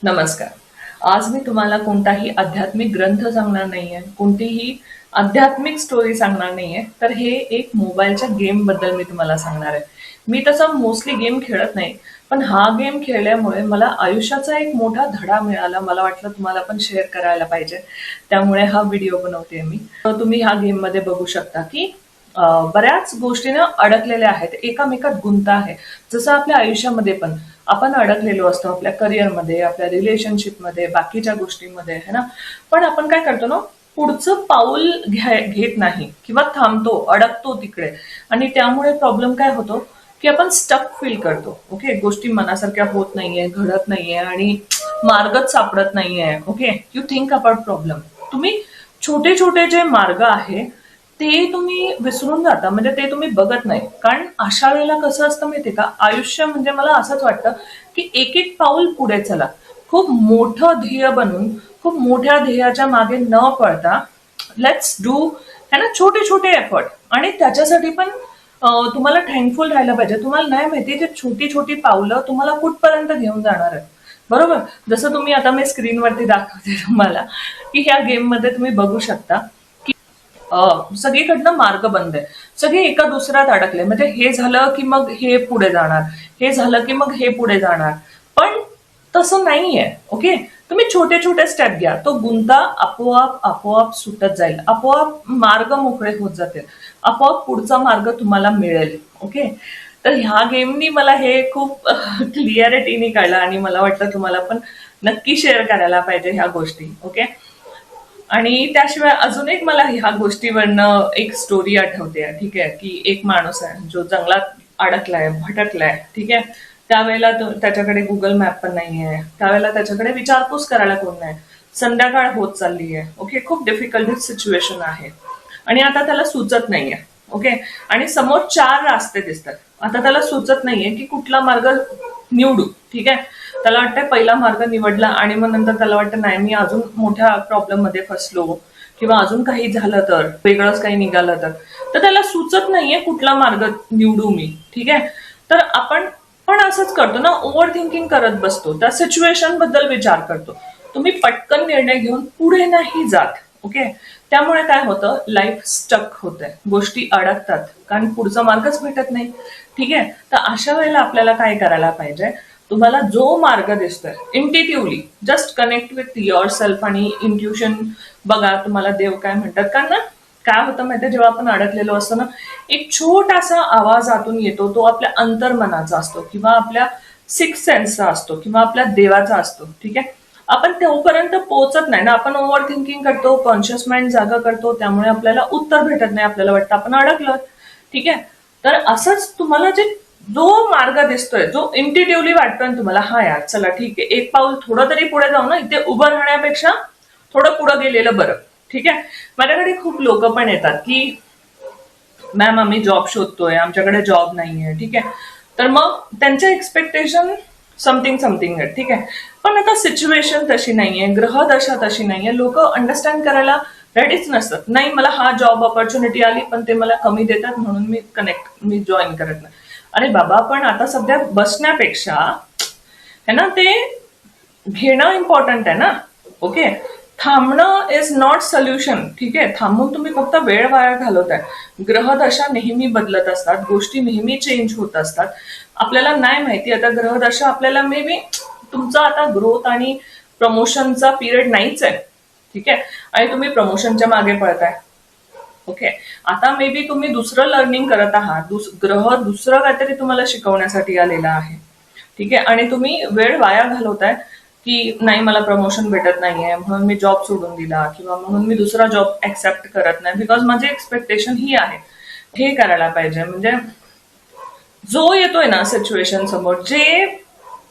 नमस्कार. आज मी तुम्हाला कोणताही आध्यात्मिक ग्रंथ सांगणार नाहीये, कोणतीही आध्यात्मिक स्टोरी सांगणार नाहीये, तर हे एक मोबाईलच्या गेम बद्दल मी तुम्हाला सांगणार आहे. मी तसा मोस्टली गेम खेळत नाही, पण हा गेम खेळल्यामुळे मला आयुष्याचा एक मोठा धडा मिळाला. मला वाटलं तुम्हाला पण शेअर करायला पाहिजे, त्यामुळे हा व्हिडिओ बनवते मी. तर तुम्ही ह्या गेम मध्ये बघू शकता की बऱ्याच गोष्टींना अडकलेल्या आहेत, एकामेकात गुंता आहे. जसं आपल्या आयुष्यामध्ये पण आपण अडकलेलो असतो, आपल्या करिअरमध्ये, आपल्या रिलेशनशिपमध्ये, बाकीच्या गोष्टींमध्ये, है ना. पण आपण काय करतो ना, पुढचं पाऊल घेत नाही किंवा थांबतो, अडकतो तिकडे. आणि त्यामुळे प्रॉब्लेम काय होतो की आपण स्टक फील करतो. ओके, गोष्टी मनासारख्या होत नाहीये, घडत नाहीये आणि मार्गच सापडत नाहीये. Okay, you think about problem. तुम्ही छोटे छोटे जे मार्ग आहे ते तुम्ही विसरून जाता, म्हणजे ते तुम्ही बघत नाही. कारण अशा वेळेला कसं असतं माहितीये का, आयुष्य म्हणजे मला असंच वाटतं की एक एक पाऊल पुढे चला. खूप मोठं ध्येय बनवून खूप मोठ्या ध्येयाच्या मागे न पळता लेट्स डू, है ना, छोटे छोटे एफर्ट. आणि त्याच्यासाठी पण तुम्हाला थँकफुल राहायला पाहिजे. तुम्हाला नाही माहिती जे छोटी छोटी पावलं तुम्हाला कुठपर्यंत घेऊन जाणार आहेत. बरोबर. जसं तुम्ही आता मी स्क्रीनवरती दाखवते तुम्हाला की ह्या गेम मध्ये तुम्ही बघू शकता सगळीकडनं मार्ग बंद आहे. सगळे एका दुसऱ्यात अडकले, म्हणजे हे झालं की मग हे पुढे जाणार, हे झालं की मग हे पुढे जाणार. पण तसं नाहीये. ओके, तुम्ही छोटे छोटे स्टेप घ्या, तो गुंता आपोआप आपोआप सुटत जाईल, आपोआप मार्ग मोकळे होत जातील, आपोआप पुढचा मार्ग तुम्हाला मिळेल. ओके, तर ह्या गेमनी मला हे खूप क्लिअरिटीने कळलं आणि मला वाटतं तुम्हाला पण नक्की शेअर करायला पाहिजे ह्या गोष्टी. ओके, आणि त्याशिवाय अजून एक मला ह्या गोष्टीवरनं एक स्टोरी आठवते. ठीक आहे, की एक माणूस आहे जो जंगलात अडकलाय, भटकलाय. ठीक आहे, त्यावेळेला त्याच्याकडे गुगल मॅप पण नाहीये, त्यावेळेला त्याच्याकडे विचारपूस करायला कोण नाही. संध्याकाळ होत चालली आहे. ओके, खूप डिफिकल्ट सिच्युएशन आहे आणि आता त्याला सुचत नाहीये. ओके, आणि समोर 4 रास्ते दिसतात. आता त्याला सुचत नाहीये की कुठला मार्ग निवडू. ठीक आहे, त्याला वाटतंय पहिला मार्ग निवडला आणि मग नंतर त्याला वाटतं नाही, मी अजून मोठ्या प्रॉब्लेम मध्ये फसलो किंवा अजून काही झालं तर, वेगळंच काही निघालं तर त्याला सुचत नाहीये कुठला मार्ग निवडू मी. ठीक आहे, तर आपण पण असंच करतो ना, ओव्हर थिंकिंग करत बसतो, त्या सिच्युएशन बद्दल विचार करतो. तुम्ही पटकन निर्णय घेऊन पुढे नाही जात. ओके, त्यामुळे काय होतं, लाईफ स्टक होते, गोष्टी अडकतात कारण पुढचा मार्गच भेटत नाही. ठीक आहे, तर अशा वेळेला आपल्याला काय करायला पाहिजे, तुम्हाला जो मार्ग दिसतोय intuitively just connect with yourself आणि इंट्युशन बघा तुम्हाला देव काय म्हणतात. कारण ना काय होतं माहितीये, जेव्हा आपण अडकलेलो असतो ना, एक छोटासा आवाज आतून येतो, तो आपल्या अंतर्मनाचा असतो किंवा आपल्या सिक्स सेन्सचा असतो किंवा आपल्या देवाचा असतो. ठीक आहे, आपण तोपर्यंत पोहोचत नाही ना, आपण ओव्हर थिंकिंग करतो, कॉन्शियस माइंड जागा करतो, त्यामुळे आपल्याला उत्तर भेटत नाही, आपल्याला वाटतं आपण अडकलो. ठीक आहे, तर असंच तुम्हाला जो मार्ग दिसतोय, जो इंट्युटिव्हली वाटतोय तुम्हाला, हा यार चला ठीक आहे, एक पाऊल थोडं तरी पुढे जाऊ ना, इथे उभं राहण्यापेक्षा थोडं पुढे गेलेलं बरं. ठीक आहे, माझ्याकडे खूप लोक पण येतात की मॅम आम्ही जॉब शोधतोय, आमच्याकडे जॉब नाहीये. ठीक आहे, तर मग त्यांच्या एक्सपेक्टेशन समथिंग समथिंग आहे. ठीक आहे, पण आता सिच्युएशन तशी नाहीये, ग्रहदशा तशी नाहीये, लोक अंडरस्टँड करायला रेडीच नसतात. नाही, मला हा जॉब ऑपॉर्च्युनिटी आली पण ते मला कमी देतात म्हणून मी जॉईन करत नाही. अरे बाबा, पण आता सध्या बसण्यापेक्षा है ना, ते घेणं इम्पॉर्टंट आहे ना. ओके, थांबणं इज नॉट सोल्युशन. ठीक आहे, थांबून तुम्ही फक्त वेळ वाया घालवताय. ग्रहदशा नेहमी बदलत असतात, गोष्टी नेहमी चेंज होत असतात. आपल्याला नाही माहिती, आता ग्रहदशा आपल्याला मे बी तुमचा आता ग्रोथ आणि प्रमोशनचा पिरियड नाहीच आहे. ठीक आहे, आणि तुम्ही प्रमोशनच्या मागे पळताय. ओके, आता मे बी तुम्ही दुसरं लर्निंग करत आहात, ग्रह दुसरं काहीतरी तुम्हाला शिकवण्यासाठी आलेला आहे. ठीक आहे, आणि तुम्ही वेळ वाया घालवताय की नाही, मला प्रमोशन भेटत नाहीये म्हणून मी जॉब सोडून दिला किंवा म्हणून मी दुसरा जॉब ऍक्सेप्ट करत नाही, बिकॉज माझी एक्सपेक्टेशन ही आहे. हे करायला पाहिजे, म्हणजे जो येतोय ना सिच्युएशन समोर, जे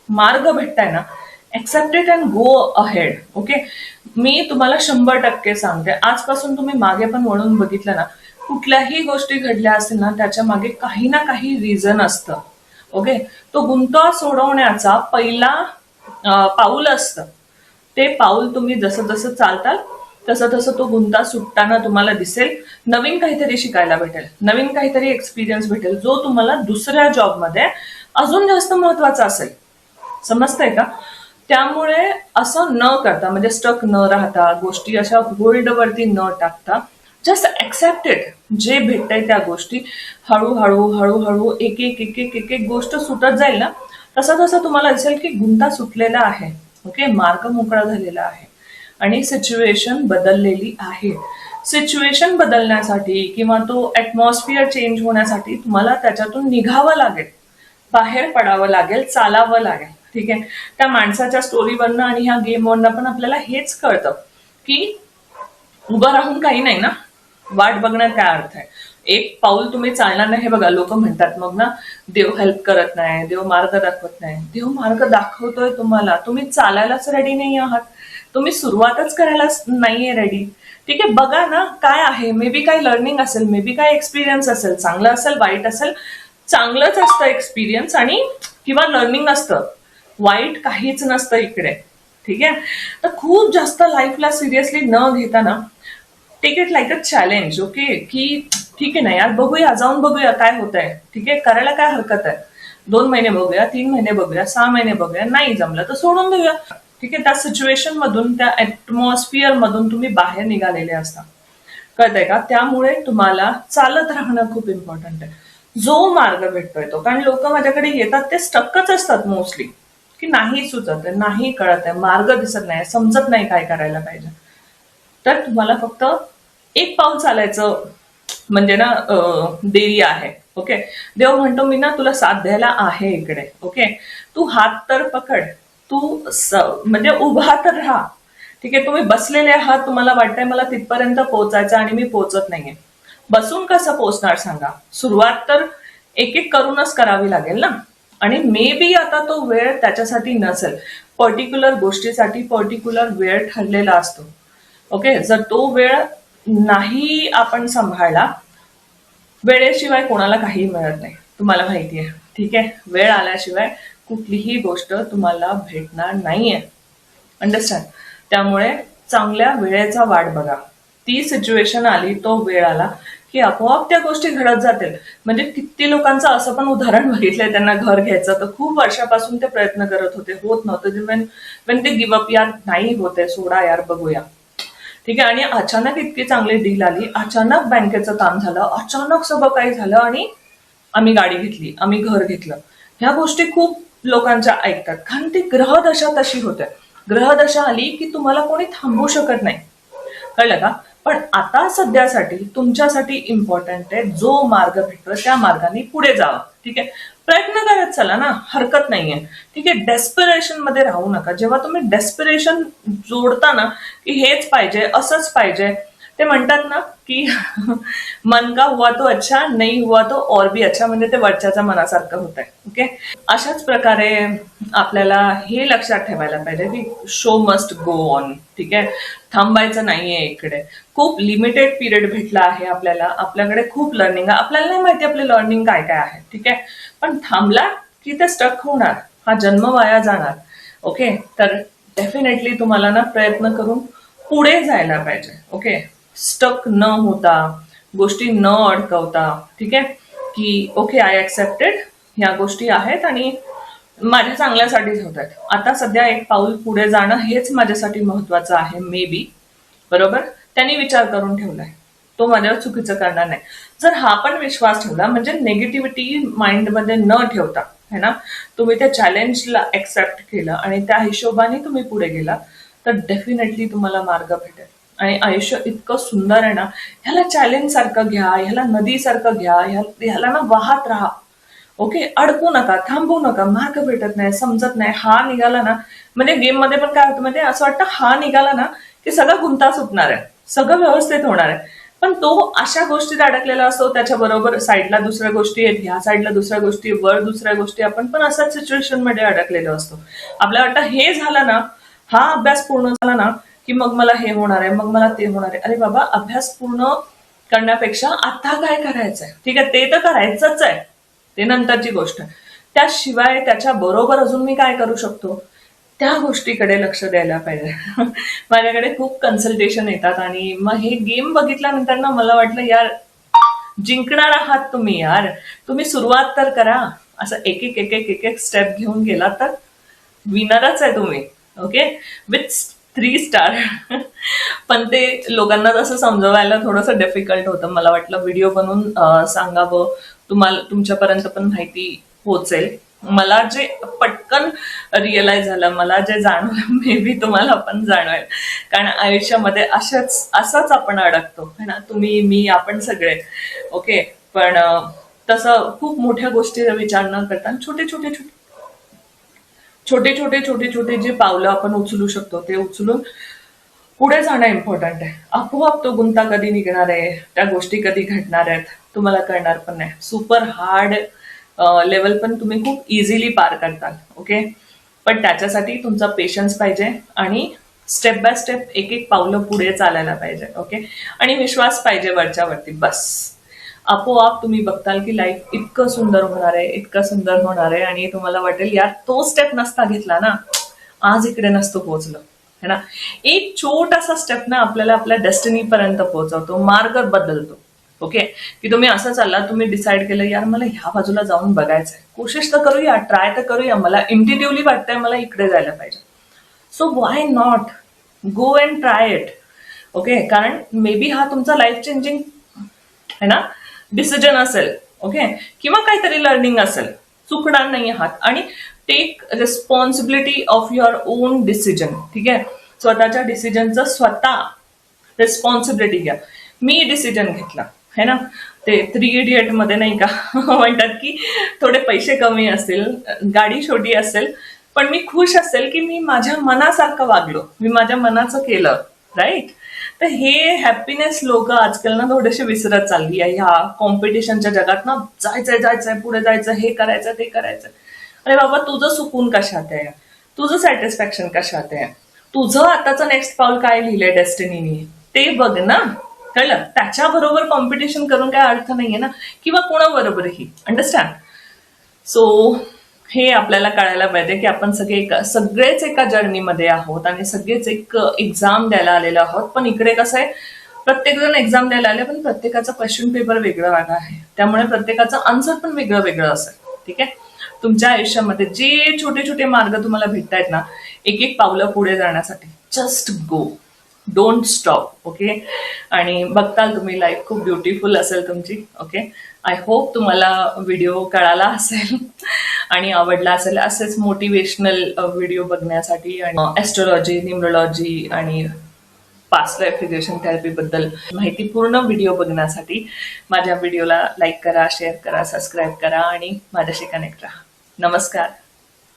मार्ग भेटताय ना, accept it and go ahead. Okay, मी तुम्हाला 100% सांगते, आजपासून तुम्ही मागे पण वळून बघितलं ना, कुठल्याही गोष्टी घडल्या असतील ना, त्याच्या मागे काही ना काही रिझन असतं. ओके, तो गुंता सोडवण्याचा पहिला पाऊल असतं. ते पाऊल तुम्ही जसं जसं चालताल तसं तसं तो गुंता सुटताना तुम्हाला दिसेल, नवीन काहीतरी शिकायला भेटेल, नवीन काहीतरी एक्सपिरियन्स भेटेल, जो तुम्हाला दुसऱ्या जॉबमध्ये अजून जास्त महत्वाचा असेल. समजतंय का? त्यामुळे असं न करता, म्हणजे स्टक न राहता, गोष्टी अशा होल्डवरती न टाकता, जस्ट ऍक्सेप्ट इट. जे भेटतंय त्या गोष्टी हळूहळू हळूहळू एक एक एक एक एक एक गोष्ट सुटत जाईल ना, तसं तसं तुम्हाला दिसेल की गुंता सुटलेला आहे. ओके, मार्ग मोकळा झालेला आहे आणि सिच्युएशन बदललेली आहे. सिच्युएशन बदलण्यासाठी किंवा तो ऍटमॉस्फिअर चेंज होण्यासाठी तुम्हाला त्याच्यातून निघावं लागेल, बाहेर पडावं लागेल, चालावं लागेल. ठीक आहे. त्या माणसाच्या स्टोरीवरनं आणि ह्या गेमवरनं पण आपल्याला हेच कळतं की उभं राहून काही नाही ना, वाट बघण्यात काय अर्थ आहे. एक पाऊल तुम्ही चालणार नाही. हे बघा, लोक म्हणतात मग ना, देव हेल्प करत नाही, देव मार्ग दाखवत नाही. देव मार्ग दाखवतोय तुम्हाला, तुम्ही चालायलाच रेडी नाही आहात, तुम्ही सुरुवातच करायला नाहीये रेडी. ठीक आहे, बघा ना काय आहे. मे बी काही लर्निंग असेल, मे बी काय एक्सपिरियन्स असेल, चांगलं असेल वाईट असेल. चांगलंच असतं एक्सपिरियन्स आणि किंवा लर्निंग असतं, वाईट काहीच नसतं इकडे. ठीक आहे. तर खूप जास्त लाईफला सिरियसली न घेता ना, take it like a challenge. Okay, की ठीक आहे ना यार, बघूया, जाऊन बघूया काय होत आहे. ठीक आहे, करायला काय हरकत आहे. 2 महिने बघूया, 3 महिने बघूया, 6 महिने बघूया, नाही जमलं तर सोडून देऊया. ठीक आहे, त्या सिच्युएशन मधून, त्या ऍटमॉस्फिअर मधून तुम्ही बाहेर निघालेले असता. कळतंय का? त्यामुळे तुम्हाला चालत राहणं खूप इम्पॉर्टंट आहे. जो मार्ग भेटतोय तो, कारण लोक माझ्याकडे येतात ते स्टकच असतात मोस्टली, की नाही सुचत आहे, नाही कळत आहे, मार्ग दिसत नाही, समजत नाही काय करायला पाहिजे. तर तुम्हाला फक्त एक पाऊल चालायचं म्हणजे ना देरी आहे. ओके, देव म्हणतो मी ना तुला साथ द्यायला आहे इकडे. ओके, तू हात तर पकड, तू म्हणजे उभा तर राहा. ठीक आहे, तुम्ही बसलेले आहात, तुम्हाला वाटतंय मला तिथपर्यंत पोहोचायचं आणि मी पोहोचत नाहीये. बसून कसं पोहोचणार सांगा. सुरुवात तर एक एक करूनच करावी लागेल ना. आणि मे बी आता तो वेळ त्याच्यासाठी नसेल, पर्टिक्युलर गोष्टीसाठी पर्टिक्युलर वेळ ठरलेला असतो. ओके, जर तो वेळ नाही आपण सांभाळला, वेळेशिवाय कोणाला काही मिळत नाही, तुम्हाला माहितीये. ठीक आहे, वेळ आल्याशिवाय कुठलीही गोष्ट तुम्हाला भेटणार नाहीये. अंडरस्टँड? त्यामुळे चांगल्या वेळेचा वाट बघा. ती सिच्युएशन आली, तो वेळ आला की आपोआप त्या गोष्टी घडत जातील. म्हणजे किती लोकांचं असं पण उदाहरण बघितलंय, त्यांना घर घ्यायचं तर खूप वर्षापासून ते प्रयत्न करत होते, होत नव्हतं. वेन ते गिव्ह अप, यार नाही होते, सोडा यार, बघूया. ठीक आहे, आणि अचानक इतकी चांगली डील आली, अचानक बँकेचं काम झालं, अचानक सगळं काही झालं आणि आम्ही गाडी घेतली, आम्ही घर घेतलं. ह्या गोष्टी खूप लोकांच्या ऐकतात, कारण ती ग्रहदशा तशी होते. ग्रहदशा आली की तुम्हाला कोणी थांबवू शकत नाही. कळलं का? पण आता सध्यासाठी तुमच्यासाठी इम्पॉर्टंट आहे, जो मार्ग भेटतो त्या मार्गाने पुढे जावा. ठीक आहे, प्रयत्न करत चला ना, हरकत नाहीये. ठीक आहे, डेस्पिरेशन मध्ये राहू नका. जेव्हा तुम्ही डेस्पिरेशन जोडता ना, की हेच पाहिजे, असंच पाहिजे, ते म्हणतात ना की मन का हुआ तो अच्छा, नहीं हुआ तो और भी अच्छा, म्हणजे ते वरच्याच्या मनासारखं होत आहे. ओके, अशाच प्रकारे आपल्याला हे लक्षात ठेवायला पाहिजे की शो मस्ट गो ऑन. ठीक आहे, थांबायचं नाहीये इकडे. खूप लिमिटेड पिरियड भेटला आहे आपल्याला, आपल्याकडे खूप लर्निंग आहे, आपल्याला नाही माहिती आपले लर्निंग काय काय आहे. ठीक आहे, पण थांबला की ते स्टक होणार, हा जन्म वाया जाणार. ओके, तर डेफिनेटली तुम्हाला ना प्रयत्न करून पुढे जायला पाहिजे. ओके, स्टक न होता, गोष्टी न अडकवता. ठीक आहे, की ओके आय ऍक्सेप्टेड, ह्या गोष्टी आहेत आणि माझ्या चांगल्यासाठीच होत आहेत. आता सध्या एक पाऊल पुढे जाणं हेच माझ्यासाठी महत्वाचं आहे. मे बी, बरोबर, त्यांनी विचार करून ठेवलाय, तो माझ्यावर चुकीचं करणार नाही. जर हा पण विश्वास ठेवला, म्हणजे नेगेटिव्हिटी माइंडमध्ये न ठेवता, है ना, तुम्ही त्या चॅलेंजला ऍक्सेप्ट केलं आणि त्या हिशोबाने तुम्ही पुढे गेला, तर डेफिनेटली तुम्हाला मार्ग भेटेल. आणि आयुष्य इतकं सुंदर आहे ना, ह्याला चॅलेंज सारखं घ्या, ह्याला नदी सारखं घ्या, ह्याला ना वाहत राहा. ओके, अडकू नका, थांबू नका. मार्ग भेटत नाही, समजत नाही, हा निघाला ना, म्हणजे गेम मध्ये पण काय होतं म्हणजे असं वाटतं, हा निघाला ना की सगळं गुंता सुटणार आहे, सगळं व्यवस्थित होणार आहे. पण तो अशा गोष्टीत अडकलेला असतो, त्याच्या बरोबर साईडला दुसऱ्या गोष्टी आहेत, ह्या साईडला दुसऱ्या गोष्टी, वर दुसऱ्या गोष्टी, आपण पण असाच सिच्युएशन मध्ये अडकलेलो असतो. आपल्याला वाटतं हे झालं ना, हा अभ्यास पूर्ण झाला ना की मग मला हे होणार आहे, मग मला ते होणार आहे. अरे बाबा, अभ्यास पूर्ण करण्यापेक्षा आता काय करायचंय, ठीक आहे, ते तर करायचंच आहे, ते नंतरची गोष्ट. त्याशिवाय त्याच्या बरोबर अजून मी काय करू शकतो, त्या गोष्टीकडे लक्ष द्यायला पाहिजे. माझ्याकडे खूप कन्सल्टेशन येतात आणि मग हे गेम बघितल्यानंतर ना मला वाटलं, यार जिंकणार आहात तुम्ही, यार तुम्ही सुरुवात तर करा. असं एक एक एक एक एक एक स्टेप घेऊन गेला तर विनरच आहे तुम्ही. Okay, with 3 star. पण ते लोकांना तसं समजवायला थोडंसं डिफिकल्ट होतं. मला वाटलं व्हिडिओ बनवून सांगावं, तुम्हाला तुमच्यापर्यंत पण माहिती पोहोचेल. मला जे पटकन रिअलाइज झालं, मला जे जाणवलं, मे बी तुम्हाला पण जाणवेल. कारण आयुष्यामध्ये असाच आपण अडकतो है ना, तुम्ही, मी, आपण सगळे. ओके, पण तसं खूप मोठ्या गोष्टी विचार न करता छोटे छोटे जे पावलं आपण उचलू शकतो ते उचलून पुढे जाणं इम्पॉर्टंट आहे. आपोआप तो गुंता कधी निघणार आहे, त्या गोष्टी कधी घडणार आहेत, तुम्हाला कळणार पण नाही. सुपर हार्ड लेवल पण तुम्ही खूप इझिली पार करताल. ओके, पण त्याच्यासाठी तुमचा पेशन्स पाहिजे आणि स्टेप बाय स्टेप एक एक पावलं पुढे चालायला पाहिजे. ओके, आणि विश्वास पाहिजे वरच्या वरती. बस आपोआप तुम्ही बघताल की लाईफ इतकं सुंदर होणार आहे, इतकं सुंदर होणार आहे, आणि तुम्हाला वाटेल यार तो स्टेप नसता घेतला ना, आज इकडे नसतो पोहोचलो है ना. एक छोटासा स्टेप ना आपल्याला आपल्या डेस्टिनी पर्यंत पोहोचवतो, मार्ग बदलतो. ओके, की तुम्ही असं चालला, तुम्ही डिसाईड केलं यार मला ह्या बाजूला जाऊन बघायचंय, कोशिश तर करूया, ट्राय तर करूया, मला इंट्युटिव्हली वाटतंय मला इकडे जायला पाहिजे. So why not go and try it. Okay, कारण मे बी हा तुमचा लाईफ चेंजिंग है ना डिसिजन असेल. ओके, किंवा काहीतरी लर्निंग असेल, चुकणार नाही आहात. आणि take responsibility of your own decision. ठीक आहे, स्वतःच्या डिसिजनचं स्वतः रिस्पॉन्सिबिलिटी घ्या. मी डिसिजन घेतला है ना, ते 3 इडियट मध्ये नाही का म्हणतात की थोडे पैसे कमी असतील, गाडी छोटी असेल, पण मी खुश असेल की मी माझ्या मनासारखं वागलो, मी माझ्या मनाचं केलं. राईट, तर हे हॅपीनेस लोक आजकाल ना थोडेसे विसरत चालली आहे. ह्या कॉम्पिटिशनच्या जगात ना जायचंय पुढे जायचं, हे करायचं ते करायचं. अरे बाबा, तुझं सुकून कशात आहे, तुझं सॅटिस्फॅक्शन कशात आहे, तुझं आताचं नेक्स्ट पाऊल काय लिहिलंय डेस्टिनीने ते बघ ना. कळलं, त्याच्याबरोबर कॉम्पिटिशन करून काय अर्थ नाहीये ना, किंवा कोणाबरोबरही. अंडरस्टँड. सो हे आपल्याला कळायला पाहिजे की आपण सगळेच एका जर्नीमध्ये आहोत आणि सगळेच एक एक्झाम द्यायला आलेलो आहोत. पण इकडे कसं आहे, प्रत्येक जण एक्झाम द्यायला आले, पण प्रत्येकाचा क्वेश्चन पेपर वेगळा आहे, त्यामुळे प्रत्येकाचं आन्सर पण वेगळं वेगळं असेल. ठीक आहे, तुमच्या आयुष्यामध्ये जे छोटे छोटे मार्ग तुम्हाला भेटतायत ना, एक एक पावलं पुढे जाण्यासाठी, just go, don't stop. Okay, आणि बघताल तुम्ही लाईफ खूप ब्युटिफुल असेल तुमची. ओके, आय होप तुम्हाला व्हिडिओ कळाला असेल आणि आवडला असेल. असेच मोटिवेशनल व्हिडिओ बघण्यासाठी आणि ऍस्ट्रोलॉजी, न्यूमरोलॉजी आणि पास्ट लाईफ रिग्रेशन थेरपी बद्दल माहिती पूर्ण व्हिडिओ बघण्यासाठी माझ्या व्हिडिओला लाईक करा, शेअर करा, सबस्क्राईब करा आणि माझ्याशी कनेक्ट राहा. नमस्कार.